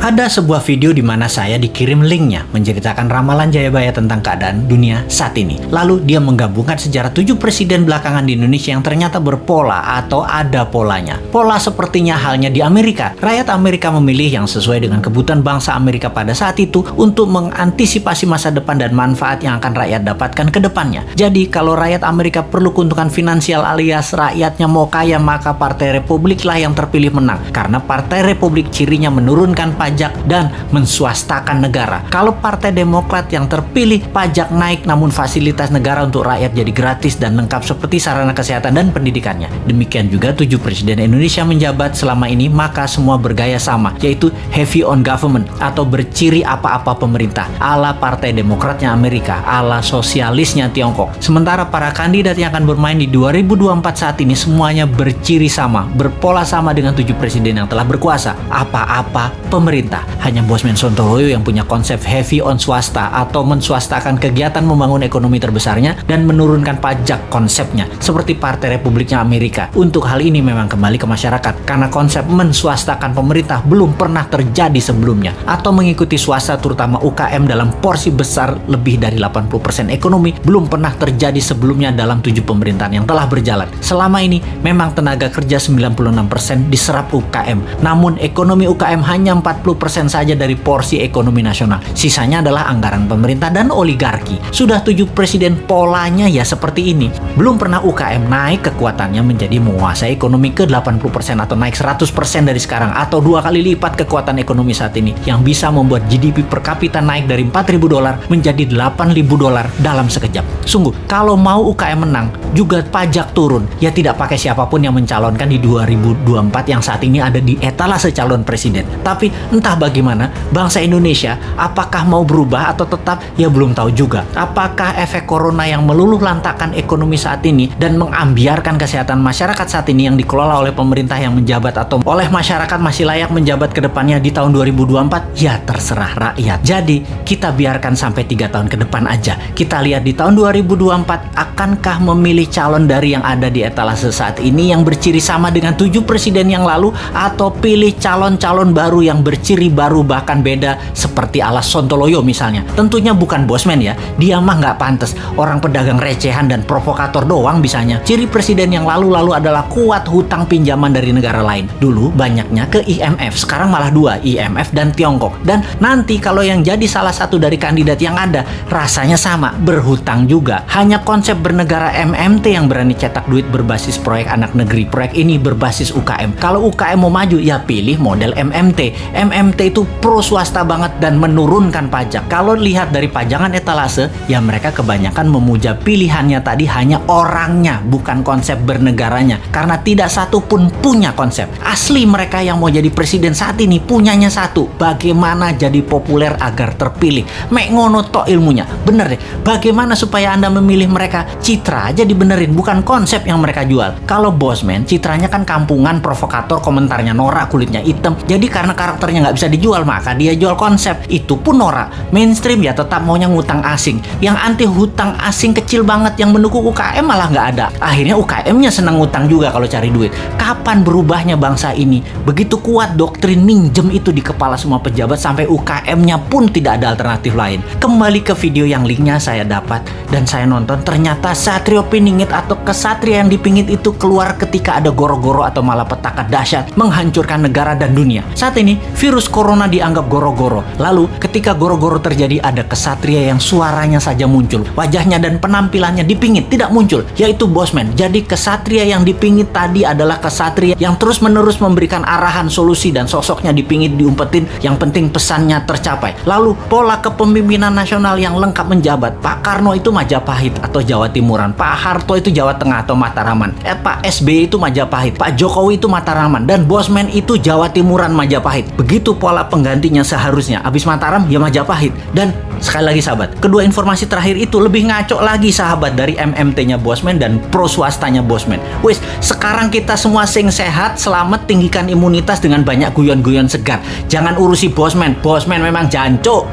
Ada sebuah video di mana saya dikirim linknya menceritakan ramalan Jayabaya tentang keadaan dunia saat ini. Lalu dia menggabungkan sejarah 7 presiden belakangan di Indonesia yang ternyata berpola atau ada polanya. Pola sepertinya halnya di Amerika. Rakyat Amerika memilih yang sesuai dengan kebutuhan bangsa Amerika pada saat itu untuk mengantisipasi masa depan dan manfaat yang akan rakyat dapatkan ke depannya. Jadi kalau rakyat Amerika perlu keuntungan finansial alias rakyatnya mau kaya, maka Partai Republik lah yang terpilih menang. Karena Partai Republik cirinya menurunkan pajak dan menswastakan negara. Kalau Partai Demokrat yang terpilih, pajak naik namun fasilitas negara untuk rakyat jadi gratis dan lengkap seperti sarana kesehatan dan pendidikannya. Demikian juga 7 presiden Indonesia menjabat selama ini, maka semua bergaya sama, yaitu heavy on government atau berciri apa-apa pemerintah, ala Partai Demokratnya Amerika, ala sosialisnya Tiongkok. Sementara para kandidat yang akan bermain di 2024 saat ini semuanya berciri sama, berpola sama dengan 7 presiden yang telah berkuasa, apa-apa pemerintah. Hanya Bosman Sontoloyo yang punya konsep heavy on swasta atau menswastakan kegiatan membangun ekonomi terbesarnya dan menurunkan pajak konsepnya seperti Partai Republiknya Amerika. Untuk hal ini memang kembali ke masyarakat karena konsep menswastakan pemerintah belum pernah terjadi sebelumnya, atau mengikuti swasta terutama UKM dalam porsi besar lebih dari 80% ekonomi belum pernah terjadi sebelumnya dalam 7 pemerintahan yang telah berjalan. Selama ini memang tenaga kerja 96% diserap UKM, namun ekonomi UKM hanya 40% saja dari porsi ekonomi nasional. Sisanya adalah anggaran pemerintah dan oligarki. Sudah 7 presiden polanya ya seperti ini. Belum pernah UKM naik kekuatannya menjadi menguasai ekonomi ke 80% atau naik 100% dari sekarang, atau 2 kali lipat kekuatan ekonomi saat ini yang bisa membuat GDP per kapita naik dari $4.000 menjadi $8.000 dalam sekejap. Sungguh, kalau mau UKM menang, juga pajak turun. Ya tidak pakai siapapun yang mencalonkan di 2024 yang saat ini ada di etalase calon presiden. Tapi entah bagaimana, bangsa Indonesia apakah mau berubah atau tetap, ya belum tahu juga. Apakah efek corona yang meluluh lantakan ekonomi saat ini dan mengambiarkan kesehatan masyarakat saat ini yang dikelola oleh pemerintah yang menjabat atau oleh masyarakat masih layak menjabat ke depannya di tahun 2024? Ya terserah rakyat. Jadi kita biarkan sampai 3 tahun ke depan aja. Kita lihat di tahun 2024 akankah memilih calon dari yang ada di etalase saat ini yang berciri sama dengan 7 presiden yang lalu, atau pilih calon-calon baru yang berciri baru bahkan beda seperti ala Sontoloyo misalnya. Tentunya bukan Bosman ya, dia mah nggak pantas, orang pedagang recehan dan provokator doang bisanya. Ciri presiden yang lalu-lalu adalah kuat hutang pinjaman dari negara lain. Dulu banyaknya ke IMF, sekarang malah 2, IMF dan Tiongkok. Dan nanti kalau yang jadi salah satu dari kandidat yang ada, rasanya sama, berhutang juga. Hanya konsep bernegara MMT yang berani cetak duit berbasis proyek anak negeri. Proyek ini berbasis UKM. Kalau UKM mau maju, ya pilih model MMT. MMT itu pro swasta banget dan menurunkan pajak. Kalau lihat dari pajangan etalase, ya mereka kebanyakan memuja pilihannya tadi hanya orangnya, bukan konsep bernegaranya. Karena tidak satu pun punya konsep. Asli mereka yang mau jadi presiden saat ini punyanya satu, bagaimana jadi populer agar terpilih. Mek ngono tok ilmunya. Bener deh, bagaimana supaya Anda memilih mereka? Citra aja dibenerin, bukan konsep yang mereka jual. Kalau Bosman, citranya kan kampungan, provokator, komentarnya norak, kulitnya hitam. Jadi karena karakternya nggak bisa dijual, maka dia jual konsep. Itu pun norak. Mainstream ya tetap maunya ngutang asing. Yang anti hutang asing kecil banget, yang mendukung UKM malah nggak ada. Akhirnya UKM-nya senang ngutang juga kalau cari duit. Kapan berubahnya bangsa ini? Begitu kuat doktrin minjem itu di kepala semua pejabat sampai UKM-nya pun tidak ada alternatif lain. Kembali ke video yang linknya saya dapat dan saya nonton, ternyata Satrio Piningit atau kesatria yang dipingit itu keluar ketika ada goro-goro atau malapetaka dahsyat menghancurkan negara dan dunia. Saat ini virus corona dianggap goro-goro. Lalu ketika goro-goro terjadi, ada kesatria yang suaranya saja muncul, wajahnya dan penampilannya dipingit tidak muncul, yaitu Bosman. Jadi kesatria yang dipingit tadi adalah kesatria yang terus-menerus memberikan arahan, solusi, dan sosoknya dipingit, diumpetin, yang penting pesannya tercapai. Lalu pola kepemimpinan nasional yang lengkap menjabat. Pak Karno itu Majapahit atau Jawa Timuran, Pak Harto itu Jawa Tengah atau Mataraman, Pak SBY itu Majapahit, Pak Jokowi itu Mataraman, dan Bosman itu Jawa Timuran Majapahit. Begitu pola penggantinya seharusnya. Habis Mataram ya Majapahit. Dan sekali lagi sahabat, kedua informasi terakhir itu lebih ngaco lagi sahabat dari MMT-nya Bosman dan pro swastanya Bosman. Wis, sekarang kita semua sing sehat, selamat, tinggikan imunitas dengan banyak guyon-guyon segar. Jangan urusi Bosman. Bosman memang jancuk.